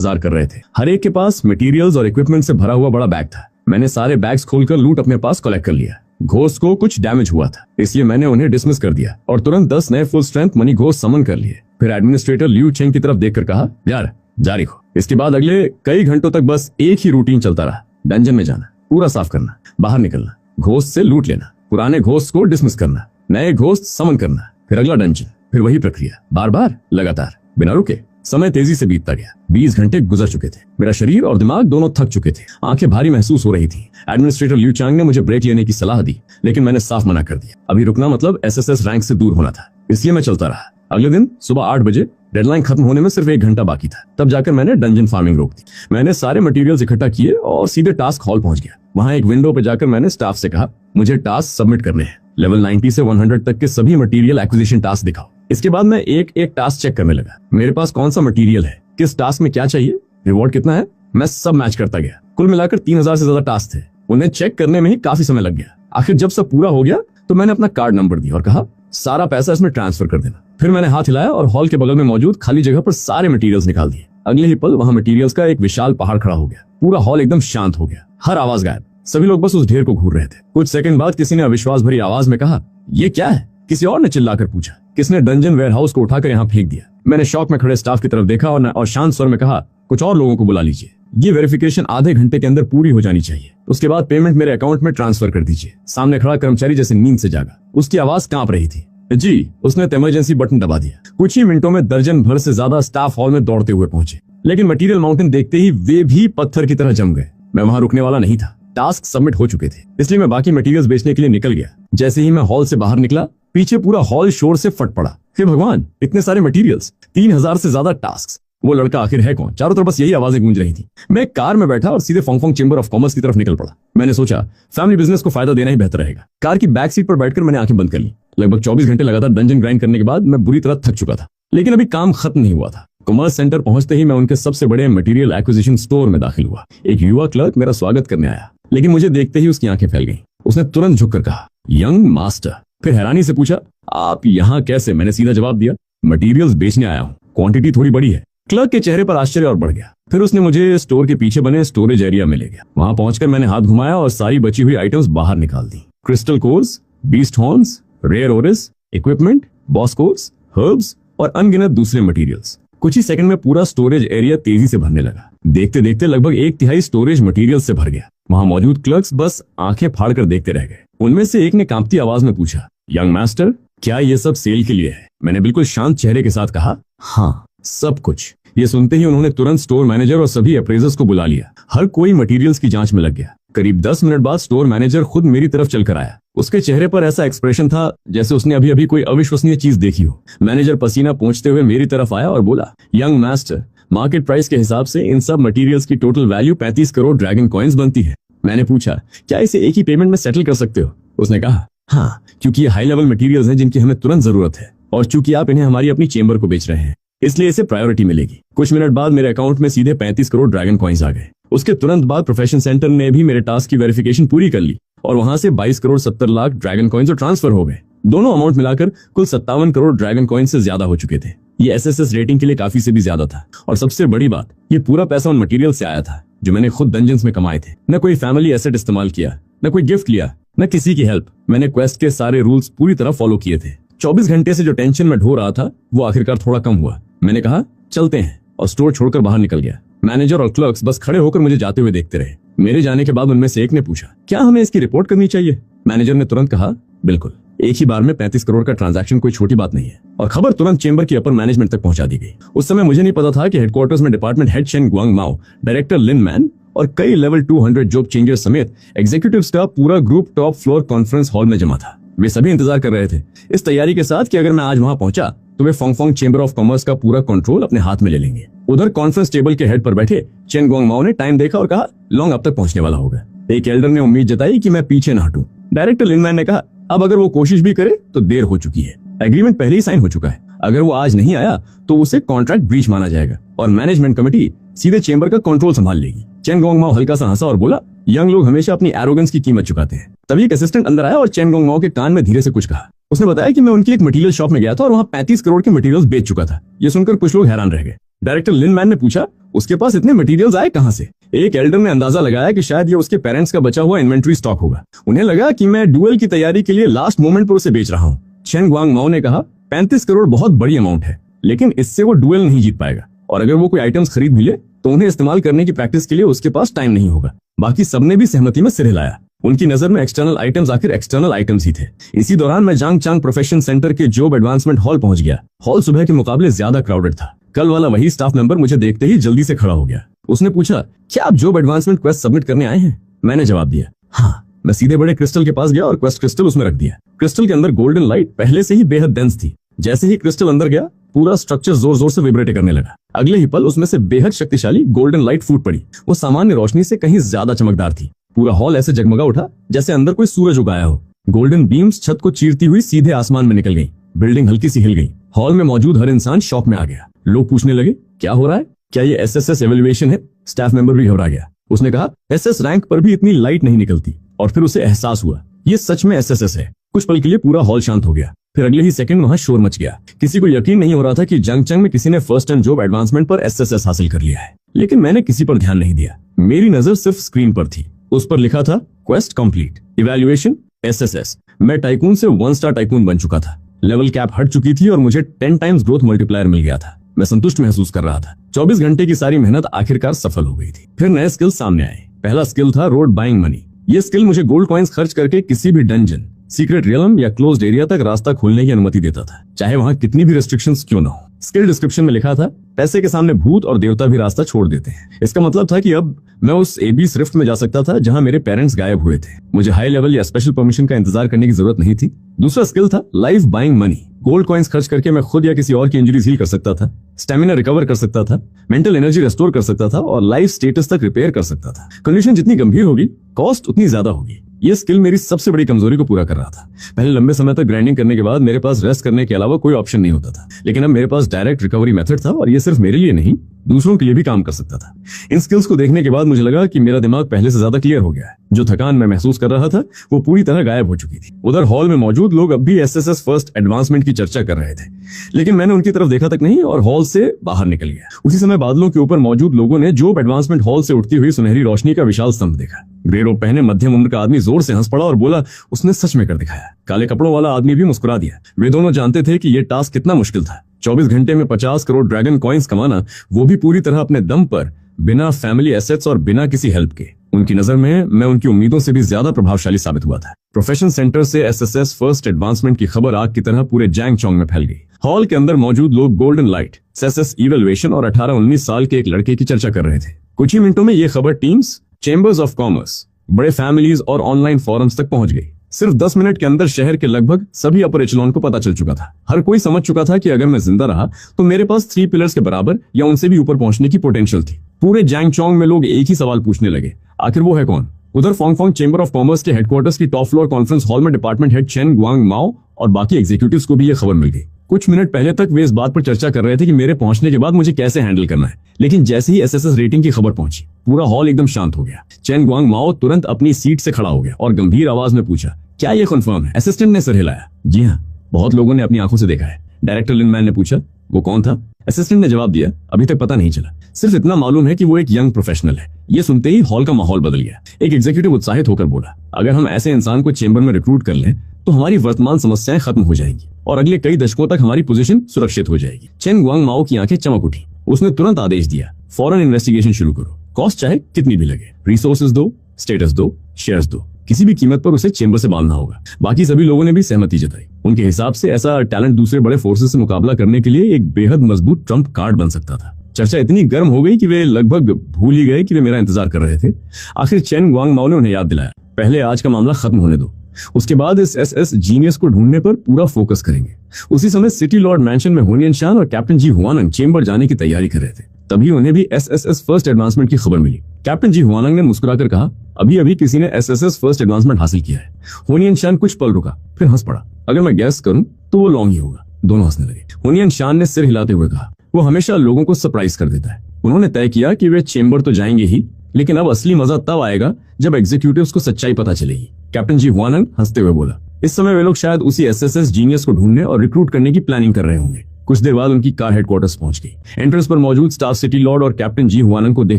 इंतजार कर रहे थे। हर एक के पास मटेरियल्स और इक्विपमेंट से भरा हुआ बड़ा बैग था। मैंने सारे बैग्स खोलकर लूट अपने पास कलेक्ट कर लिया। घोस्ट को कुछ डैमेज हुआ था, इसलिए मैंने उन्हें डिसमिस कर दिया और तुरंत 10 नए फुल स्ट्रेंथ मनी घोस्ट समन कर लिए। फिर एडमिनिस्ट्रेटर लियू चेंग की तरफ देखकर कहा, यार जारी हो। इसके बाद अगले कई घंटों तक बस एक ही रूटीन चलता रहा। डंजन में जाना, पूरा साफ करना, बाहर निकलना, घोस्ट से लूट लेना, पुराने घोस्ट को डिसमिस करना, नए घोस्ट समन करना, फिर अगला डंजन, फिर वही प्रक्रिया बार बार लगातार बिना रुके। समय तेजी से बीतता गया। 20 घंटे गुजर चुके थे। मेरा शरीर और दिमाग दोनों थक चुके थे। आंखें भारी महसूस हो रही थी। एडमिनिस्ट्रेटर लियू चांग ने मुझे ब्रेक लेने की सलाह दी, लेकिन मैंने साफ मना कर दिया। अभी रुकना मतलब एसएसएस रैंक से दूर होना था, इसलिए मैं चलता रहा। अगले दिन सुबह 8 बजे डेडलाइन खत्म होने में सिर्फ 1 घंटा बाकी था। तब जाकर मैंने डंजन फार्मिंग रोक दी। मैंने सारे मटेरियल्स इकट्ठा किए और सीधे टास्क हॉल पहुंच गया। वहां एक विंडो पे जाकर मैंने स्टाफ से कहा, मुझे टास्क सबमिट करने हैं। लेवल 90 से 100 तक के सभी मटेरियल एक्विजिशन टास्क दिखाओ। इसके बाद मैं एक एक टास्क चेक करने लगा। मेरे पास कौन सा मटेरियल है, किस टास्क में क्या चाहिए, रिवॉर्ड कितना है, मैं सब मैच करता गया। कुल मिलाकर 3000 से ज्यादा टास्क थे। उन्हें चेक करने में ही काफी समय लग गया। आखिर जब सब पूरा हो गया तो मैंने अपना कार्ड नंबर दिया और कहा, सारा पैसा इसमें ट्रांसफर कर देना। फिर मैंने हाथ हिलाया और हॉल के बगल में मौजूद खाली जगह पर सारे मटेरियल्स निकाल दिए। अगले ही पल वहां मटेरियल्स का एक विशाल पहाड़ खड़ा हो गया। पूरा हॉल एकदम शांत हो गया। हर आवाज गायब। सभी लोग बस उस ढेर को घूर रहे थे। कुछ सेकंड बाद किसी ने अविश्वास भरी आवाज में कहा, ये क्या है? किसी और ने चिल्लाकर पूछा। किसने डंजन वेयरहाउस को उठाकर यहाँ फेंक दिया? मैंने शॉक में खड़े स्टाफ की तरफ देखा और शांत स्वर में कहा, कुछ और लोगों को बुला लीजिए। ये वेरिफिकेशन आधे घंटे के अंदर पूरी हो जानी चाहिए। उसके बाद पेमेंट मेरे अकाउंट में ट्रांसफर कर दीजिए। सामने खड़ा कर्मचारी जैसे नींद से जागा। उसकी आवाज कांप रही थी। जी। उसने इमरजेंसी बटन दबा दिया। कुछ ही मिनटों में दर्जन भर से ज्यादा स्टाफ हॉल में दौड़ते हुए पहुंचे, लेकिन मटेरियल माउंटेन देखते ही वे भी पत्थर की तरह जम गए। मैं वहां रुकने वाला नहीं था। टास्क सबमिट हो चुके थे, इसलिए मैं बाकी मटेरियल्स बेचने के लिए निकल गया। जैसे ही मैं हॉल से बाहर निकला, पीछे पूरा हॉल शोर से फट पड़ा। हे भगवान, इतने सारे मटेरियल्स, 3000 से ज्यादा टास्क। वो लड़का आखिर है कौन? चारों तरफ बस यही आवाजें गूंज रही थी। मैं एक कार में बैठा और सीधे फोंगफोंग चेंबर ऑफ कॉमर्स की तरफ निकल पड़ा। मैंने सोचा, फैमिली बिजनेस को फायदा देना ही बेहतर रहेगा। कार की बैक सीट पर बैठकर मैंने आंखें बंद कर ली। लगभग 24 घंटे लगातार डंजन ग्राइंड करने के बाद मैं बुरी तरह थक चुका था, लेकिन अभी काम खत्म नहीं हुआ था। कॉमर्स सेंटर पहुंचते ही मैं उनके सबसे बड़े मटेरियल एक्विजिशन स्टोर में दाखिल हुआ। एक युवा क्लर्क मेरा स्वागत करने आया, लेकिन मुझे देखते ही उसकी आंखें फैल गईं। उसने तुरंत झुककर कहा, यंग मास्टर। फिर हैरानी से पूछा, आप यहाँ कैसे? मैंने सीधा जवाब दिया, मटेरियल्स बेचने आया हूँ, क्वांटिटी थोड़ी बड़ी है। क्लर्क के चेहरे पर आश्चर्य और बढ़ गया। फिर उसने मुझे स्टोर के पीछे बने स्टोरेज एरिया में ले गया। वहां पहुंचकर मैंने हाथ घुमाया और सारी बची हुई आइटम्स बाहर निकाल दी। Crystal cores, beast horns, rare ores, equipment, boss cores, herbs और अनगिनत दूसरे मटेरियल्स। कुछ ही सेकंड में पूरा स्टोरेज एरिया तेजी से भरने लगा। देखते देखते लगभग 1/3 स्टोरेज मटेरियल से भर गया। वहां मौजूद क्लर्क्स बस आंखें फाड़ कर देखते रह गए। उनमें से एक ने कांपती आवाज में पूछा, यंग मास्टर, क्या ये सब सेल के लिए है? मैंने बिल्कुल शांत चेहरे के साथ कहा, हाँ, सब कुछ। ये सुनते ही उन्होंने तुरंत स्टोर मैनेजर और सभी अप्रेजर्स को बुला लिया। हर कोई मटेरियल्स की जांच में लग गया। करीब 10 मिनट बाद स्टोर मैनेजर खुद मेरी तरफ चलकर आया। उसके चेहरे पर ऐसा एक्सप्रेशन था जैसे उसने अभी अभी कोई अविश्वसनीय चीज देखी हो। मैनेजर पसीना पोंछते हुए मेरी तरफ आया और बोला, यंग मास्टर, मार्केट प्राइस के हिसाब से इन सब मटेरियल्स की total value 35 crore dragon coins बनती है। मैंने पूछा, क्या इसे एक ही पेमेंट में सेटल कर सकते हो? उसने कहा, हाँ, क्योंकि ये हाई लेवल मटेरियल्स हैं जिनकी हमें तुरंत जरूरत है, और चूंकि आप इन्हें हमारी अपनी चेंबर को बेच रहे हैं, इसलिए इसे प्रायोरिटी मिलेगी। कुछ मिनट बाद मेरे अकाउंट में सीधे 35 करोड़ ड्रैगन कॉइन्स आ गए। उसके तुरंत बाद प्रोफेशन सेंटर ने भी मेरे टास्क की वेरिफिकेशन पूरी कर ली और वहां से 22 crore 70 lakh dragon coins transfer हो गए। दोनों अमाउंट मिलाकर कुल 57 करोड़ ड्रैगन कॉइन्स से ज्यादा हो चुके थे। ये एसएसएस रेटिंग के लिए काफी से भी ज्यादा था। और सबसे बड़ी बात, ये पूरा पैसा उन मटेरियल से आया था जो मैंने खुद डंजन्स में कमाए थे। न कोई फैमिली एसेट इस्तेमाल किया, न कोई गिफ्ट लिया, न किसी की हेल्प। मैंने क्वेस्ट के सारे रूल्स पूरी तरह फॉलो किए थे। 24 घंटे से जो टेंशन में ढो रहा था वो आखिरकार थोड़ा कम हुआ। मैंने कहा, चलते हैं, और स्टोर छोड़कर बाहर निकल गया। मैनेजर और क्लर्क्स बस खड़े होकर मुझे जाते हुए देखते रहे। मेरे जाने के बाद उनमें से एक ने पूछा, क्या हमें इसकी रिपोर्ट करनी चाहिए? मैनेजर ने तुरंत कहा, बिल्कुल। एक ही बार में 35 करोड़ का ट्रांजैक्शन कोई छोटी बात नहीं है। और खबर तुरंत चेंबर की अपर मैनेजमेंट तक पहुंचा दी गई। उस समय मुझे नहीं पता था कि हेडक्वार्टर्स में डिपार्टमेंट हेड चेन गुआंग माओ, डायरेक्टर लिन मैन और कई लेवल 200 जॉब चेंजर्स समेत एग्जीक्यूटिव्स का पूरा group top floor conference hall में जमा था। वे सभी इंतजार कर रहे थे, इस तैयारी के साथ कि अगर मैं आज वहां पहुंचा तो वे फोंगफोंग चेंबर ऑफ कॉमर्स का पूरा कंट्रोल अपने हाथ में ले लेंगे। उधर कॉन्फ्रेंस टेबल के हेड पर बैठे चेन गुआंग माओ ने टाइम देखा और कहा, लॉन्ग अब तक पहुंचने वाला होगा। एक एल्डर ने उम्मीद जताई कि मैं पीछे न हटूं। डायरेक्टर लिनमैन ने कहा, अब अगर वो कोशिश भी करे तो देर हो चुकी है। एग्रीमेंट पहले ही साइन हो चुका है। अगर वो आज नहीं आया तो उसे कॉन्ट्रैक्ट ब्रीच माना जाएगा और मैनेजमेंट कमेटी सीधे चेंबर का कंट्रोल संभाल लेगी। चेन गुआंग माओ हल्का सा हंसा और बोला, यंग लोग हमेशा अपनी एरोगेंस की कीमत चुकाते हैं। तभी एक असिस्टेंट अंदर आया और चेन गुआंग माओ के कान में धीरे से कुछ कहा। उसने बताया कि मैं उनकी एक मटेरियल शॉप में गया था और वहां 35 करोड़ के मटेरियल्स बेच चुका था। ये सुनकर कुछ लोग हैरान रह गए। डायरेक्टर लिन मैन ने पूछा, उसके पास इतने मटेरियल्स आए कहां से? एक एल्डर ने अंदाजा लगाया कि शायद ये उसके पेरेंट्स का बचा हुआ इन्वेंट्री स्टॉक होगा। उन्हें लगा कि मैं डुएल की तैयारी के लिए लास्ट मोमेंट पर उसे बेच रहा हूँ। चेन गुआंग माओ ने कहा, 35 करोड़ बहुत बड़ी अमाउंट है, लेकिन इससे वो डुएल नहीं जीत पाएगा, और अगर वो कोई आइटम्स खरीद भी ले तो उन्हें इस्तेमाल करने की प्रैक्टिस के लिए उसके पास टाइम नहीं होगा। बाकी सबने भी सहमति में सिर हिलाया। उनकी नजर में एक्सटर्नल आइटम्स आखिर एक्सटर्नल आइटम्स ही थे। इसी दौरान मैं जांग चांग प्रोफेशन सेंटर के जॉब एडवांसमेंट हॉल पहुंच गया। हॉल सुबह के मुकाबले ज्यादा क्राउडेड था। कल वाला वही स्टाफ मेंबर मुझे देखते ही जल्दी से खड़ा हो गया। उसने पूछा, क्या आप जॉब एडवांसमेंट क्वेस्ट सबमिट करने आए हैं? मैंने जवाब दिया, हाँ। मैं सीधे बड़े क्रिस्टल के पास गया और क्वेस्ट क्रिस्टल उसमें रख दिया। क्रिस्टल के अंदर गोल्डन लाइट पहले से ही बेहद डेंस थी। जैसे ही क्रिस्टल अंदर गया, पूरा स्ट्रक्चर जोर जोर से वाइब्रेट करने लगा। अगले ही पल उसमें से बेहद शक्तिशाली गोल्डन लाइट फूट पड़ी। वो सामान्य रोशनी से कहीं ज्यादा चमकदार थी। पूरा हॉल ऐसे जगमगा उठा जैसे अंदर कोई सूरज उगाया हो। गोल्डन बीम्स छत को चीरती हुई सीधे आसमान में निकल गई। बिल्डिंग हल्की सी हिल गई। हॉल में मौजूद हर इंसान शॉक में आ गया। लोग पूछने लगे, क्या हो रहा है? क्या ये एसएसएस एवेल्युएशन है? स्टाफ मेंबर भी घबरा गया। उसने कहा, एसएस रैंक पर भी इतनी लाइट नहीं निकलती। और फिर उसे एहसास हुआ, ये सच में एसएसएस है। कुछ पल के लिए पूरा हॉल शांत हो गया। फिर अगले ही सेकंड वहां शोर मच गया। किसी को यकीन नहीं हो रहा था कि जंगचंग में किसी ने फर्स्ट एंड जॉब एडवांसमेंट पर एसएसएस हासिल कर लिया है। लेकिन मैंने किसी पर ध्यान नहीं दिया। मेरी नजर सिर्फ स्क्रीन पर थी। उस पर लिखा था, क्वेस्ट कंप्लीट, इवैल्यूएशन एसएसएस। मैं टाइकून से 1 स्टार टाइकून बन चुका था। लेवल कैप हट चुकी थी और मुझे 10 टाइम्स ग्रोथ मल्टीप्लायर मिल गया था। मैं संतुष्ट महसूस कर रहा था। 24 घंटे की सारी मेहनत आखिरकार सफल हो गई थी। फिर नए स्किल सामने आए। पहला स्किल था रोड बाइंग मनी। ये स्किल मुझे गोल्ड कॉइन्स खर्च करके किसी भी डंजन, सीक्रेट रियलम या क्लोज्ड एरिया तक रास्ता खोलने की अनुमति देता था, चाहे वहां कितनी भी रेस्ट्रिक्शंस क्यों ना हो। स्किल डिस्क्रिप्शन में लिखा था, पैसे के सामने भूत और देवता भी रास्ता छोड़ देते हैं। इसका मतलब था कि अब मैं उस एबीस रिफ्ट में जा सकता था जहां मेरे पेरेंट्स गायब हुए थे। मुझे हाई लेवल या स्पेशल परमिशन का इंतजार करने की जरूरत नहीं थी। दूसरा स्किल था life buying money. Gold coins खर्च करके मैं खुद या किसी और की इंजरीज हील कर सकता था, स्टेमिना रिकवर कर सकता था, मेंटल एनर्जी रेस्टोर कर सकता था और लाइफ स्टेटस तक रिपेयर कर सकता था। कंडीशन जितनी गंभीर होगी, कॉस्ट उतनी ज्यादा होगी। ये स्किल मेरी सबसे बड़ी कमजोरी को पूरा कर रहा था। पहले लंबे समय तक ग्राइंडिंग करने के बाद मेरे पास रेस्ट करने के अलावा कोई ऑप्शन नहीं होता था, लेकिन अब मेरे पास डायरेक्ट रिकवरी मेथड था और ये सिर्फ मेरे लिए नहीं, दूसरों के लिए भी काम कर सकता था। इन स्किल्स को देखने के बाद मुझे लगा कि मेरा दिमाग पहले से ज्यादा क्लियर हो गया है। जो थकान मैं महसूस कर रहा था वो पूरी तरह गायब हो चुकी थी। उधर हॉल में मौजूद लोग अब भी एसएसएस फर्स्ट एडवांसमेंट की चर्चा कर रहे थे, लेकिन मैंने उनकी तरफ देखा तक नहीं और हॉल से बाहर निकल गया। उसी समय बादलों के ऊपर मौजूद लोगों ने जॉब एडवांसमेंट हॉल से उठती हुई सुनहरी रोशनी का विशाल स्तंभ देखा। ग्रे रोब पहने मध्यम उम्र का आदमी जोर से हंस पड़ा और बोला, उसने सच में कर दिखाया। काले कपड़ों वाला आदमी भी मुस्कुरा दिया। वे दोनों जानते थे कि यह टास्क कितना मुश्किल था। 24 घंटे में 50 करोड़ ड्रैगन कॉइन्स कमाना, वो भी पूरी तरह अपने दम पर, बिना फैमिली एसेट्स और बिना किसी हेल्प के। उनकी नजर में मैं उनकी उम्मीदों से भी ज्यादा प्रभावशाली साबित हुआ था। प्रोफेशन सेंटर से एसएसएस फर्स्ट एडवांसमेंट की खबर आग की तरह पूरे जैंगचोंग में फैल गई। हॉल के अंदर मौजूद लोग गोल्डन लाइट, एसएसएस इवैल्यूएशन और 18-19 साल के एक लड़के की चर्चा कर रहे थे। कुछ ही मिनटों में ये खबर टीम्स, चेंबर्स ऑफ कॉमर्स, बड़े फैमिलीज और ऑनलाइन फोरम्स तक पहुंच गई। सिर्फ 10 मिनट के अंदर शहर के लगभग सभी अपर एचेलॉन को पता चल चुका था। हर कोई समझ चुका था कि अगर मैं जिंदा रहा तो मेरे पास 3 पिलर्स के बराबर या उनसे भी ऊपर पहुंचने की पोटेंशियल थी। पूरे जैंगचोंग में लोग एक ही सवाल पूछने लगे, आखिर वो है कौन? उधर फोंगफोंग चेंबर ऑफ कॉमर्स के हेडक्वार्टर्स की टॉप फ्लोर कॉन्फ्रेंस हॉल में डिपार्टमेंट हेड चेन गुआंग माओ और बाकी एग्जीक्यूटिव्स को भी ये खबर मिल गई। कुछ मिनट पहले तक वे इस बात पर चर्चा कर रहे थे कि मेरे पहुंचने के बाद मुझे कैसे हैंडल करना है, लेकिन जैसे ही एसएसएस रेटिंग की खबर पहुंची, पूरा हॉल एकदम शांत हो गया। चेन गुआंग माओ तुरंत अपनी सीट से खड़ा हो गया और गंभीर आवाज में पूछा, क्या ये कंफर्म है? असिस्टेंट ने सर हिलाया। जी हाँ, बहुत लोगों ने अपनी आंखों से देखा है। डायरेक्टर लिन मैन ने पूछा, वो कौन था? असिस्टेंट ने जवाब दिया, अभी तक पता नहीं चला, सिर्फ इतना मालूम है कि वो एक यंग प्रोफेशनल है। ये सुनते ही हॉल का माहौल बदल गया। एक एग्जीक्यूटिव उत्साहित होकर बोला, अगर हम ऐसे इंसान को चेंबर में रिक्रूट कर लें तो हमारी वर्तमान समस्याएं खत्म हो जाएंगी और अगले कई दशकों तक हमारी पोजीशन सुरक्षित हो जाएगी। चेन गुआंग माओ की आंखें चमक उठी। उसने तुरंत आदेश दिया, फौरन इन्वेस्टिगेशन शुरू करो, कॉस्ट चाहे कितनी भी लगे, रिसोर्सेज दो, स्टेटस दो, शेयर्स दो, किसी भी कीमत पर उसे चेंबर से बांधना होगा। बाकी सभी लोगों ने भी सहमति जताई। उनके हिसाब से ऐसा टैलेंट दूसरे बड़े फोर्सेस से मुकाबला करने के लिए एक बेहद मजबूत ट्रम्प कार्ड बन सकता था। चर्चा इतनी गर्म हो गई कि वे लगभग भूल ही गए कि वे मेरा इंतजार कर रहे थे। आखिर चेन गुआंग माओ ने उन्हें याद दिलाया, पहले आज का मामला खत्म होने दो, उसके बाद इस एसएस जीनियस को ढूंढने पर पूरा फोकस करेंगे। उसी समय सिटी लॉर्ड मैंशन में हुनियन शान और कैप्टन जी हुआनंग चेंबर जाने की तैयारी कर रहे थे। तभी उन्हें भी एसएसएस फर्स्ट एडवांसमेंट की खबर मिली। कैप्टन जी हुआनंग ने मुस्कुराकर कहा, अभी अभी किसी ने एसएसएस फर्स्ट एडवांसमेंट हासिल किया है। हुनियन शान कुछ पल रुका, फिर हंस पड़ा। अगर मैं गैस करूं तो वो लॉन्ग ही होगा। दोनों हंसने लगे। हुनियन शान ने सिर हिलाते हुए कहा, वो हमेशा लोगों को सरप्राइज कर देता है। उन्होंने तय किया कि वे चेंबर तो जाएंगे ही, लेकिन अब असली मजा तब आएगा जब एग्जीक्यूटिव्स को सच्चाई पता चलेगी। कैप्टन जी हुआनंग हंसते हुए बोला, इस समय वे लोग शायद उसी एसएसएस जीनियस को ढूंढने और रिक्रूट करने की प्लानिंग कर रहे होंगे। कुछ देर बाद उनकी कार हेडक्वार्टर्स पहुंच गई। एंट्रेंस पर मौजूद स्टार सिटी लॉर्ड और कैप्टन जी हुआनंग को देख